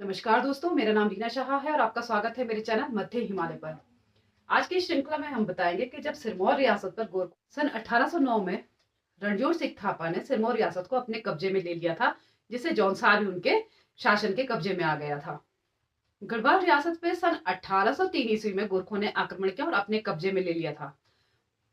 नमस्कार दोस्तों, मेरा नाम रीना शाह है और आपका स्वागत है मेरे चैनल मध्य हिमालय पर। आज की इस श्रृंखला में हम बताएंगे कि जब सिरमौर रियासत पर सन 1809 में रणजोर सिंह थापा ने सिरमौर रियासत को अपने कब्जे में ले लिया था, जिससे जौनसार भी उनके शासन के कब्जे में आ गया था। गढ़वाल रियासत पे सन 1803 ईस्वी में गोरखों ने आक्रमण किया और अपने कब्जे में ले लिया था।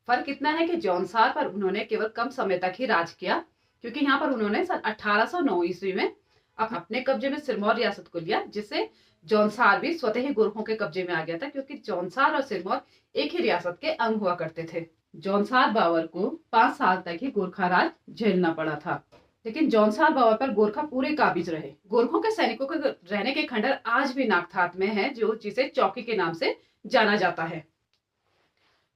फर्क इतना है कि जौनसार पर उन्होंने केवल कम समय तक ही राज किया, क्योंकि यहाँ पर उन्होंने सन 1809 ईस्वी में अपने कब्जे में सिरमौर रियासत को लिया, जिससे जौनसार भी स्वतः ही गोरखों के कब्जे में आ गया था, क्योंकि जौनसार और सिरमौर एक ही रियासत के अंग हुआ करते थे। जौनसार बावर को 5 साल तक ही गोरखा राज झेलना पड़ा था, लेकिन जौनसार बावर पर गोरखा पूरे काबिज रहे। गोरखों के सैनिकों के रहने के खंडर आज भी नागठात में है, जिसे चौकी के नाम से जाना जाता है।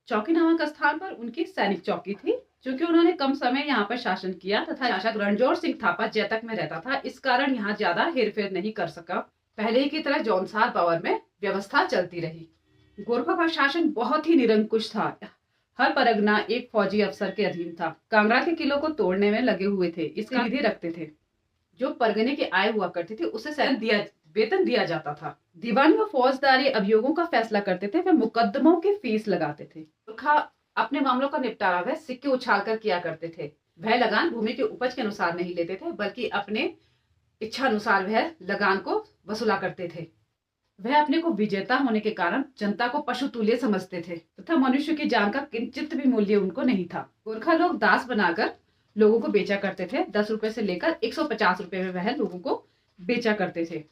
चौकी नामक स्थान पर उनकी सैनिक चौकी थी। चूंकि उन्होंने कम समय यहाँ पर शासन किया तथा शासक रणजोर सिंह थापा जैतक में रहता था, इस कारण यहाँ ज्यादा हेरफेर नहीं कर सका। पहले ही की तरह जौनसार बावर में व्यवस्था चलती रही। गोरखा का शासन बहुत ही निरंकुश था। हर परगना एक फौजी अफसर के अधीन था। कांगड़ा के किलों को तोड़ने में लगे हुए थे, इसका विधि रखते थे। जो परगने की आय हुआ करती थी उसे वेतन दिया जाता था। दीवान व फौजदारी अभियोगों का फैसला करते थे, वे मुकदमों की फीस लगाते थे। गोरखा अपने मामलों का निपटारा वह सिक्के उछाल कर किया करते थे। वह लगान भूमि की उपज के अनुसार नहीं लेते थे, बल्कि अपने इच्छा अनुसार वह लगान को वसूला करते थे। वह अपने को विजेता होने के कारण जनता को पशु तुल्य समझते थे तथा मनुष्य की जान का किंचित भी मूल्य उनको नहीं था। गोरखा लोग दास बनाकर लोगों को बेचा करते थे। 10 रुपए से लेकर 150 रुपए में वह लोगों को बेचा करते थे।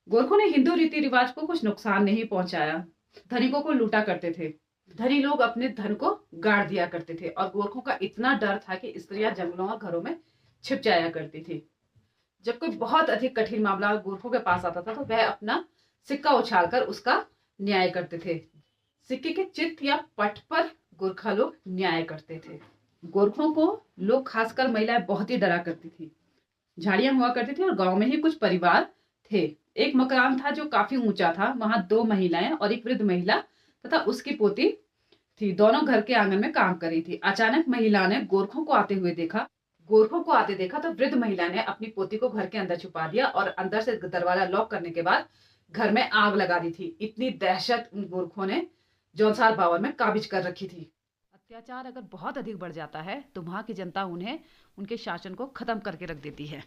गोरखों ने हिंदू रीति रिवाज को कुछ नुकसान नहीं पहुंचाया। धनिकों को लूटा करते थे। धनी लोग अपने धन को गाड़ दिया करते थे और गोरखों का इतना डर था कि स्त्रियां जंगलों और घरों में छिप जाया करती थी। जब कोई बहुत अधिक कठिन मामला गोरखों के पास आता था तो वह अपना सिक्का उछालकर उसका न्याय करते थे। सिक्के के चित्त या पट पर गोरखा लोग न्याय करते थे। गोरखों को लोग, खासकर महिलाएं, बहुत ही डरा करती थी। झाड़ियां हुआ करती थी और गांव में ही कुछ परिवार थे। एक मकान था जो काफी ऊंचा था। वहां 2 महिलाएं और एक वृद्ध महिला तथा उसकी पोती थी। दोनों घर के आंगन में काम कर रही थी। अचानक महिला ने गोरखों को आते देखा तो वृद्ध महिला ने अपनी पोती को घर के अंदर छुपा दिया और अंदर से दरवाजा लॉक करने के बाद घर में आग लगा दी थी। इतनी दहशत उन गोरखों ने जौनसार बावर में काबिज कर रखी थी। अत्याचार अगर बहुत अधिक बढ़ जाता है तो वहां की जनता उन्हें उनके शासन को खत्म करके रख देती है।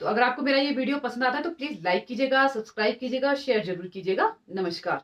तो अगर आपको मेरा ये वीडियो पसंद आता है तो प्लीज लाइक कीजिएगा, सब्सक्राइब कीजिएगा, शेयर जरूर कीजिएगा। नमस्कार।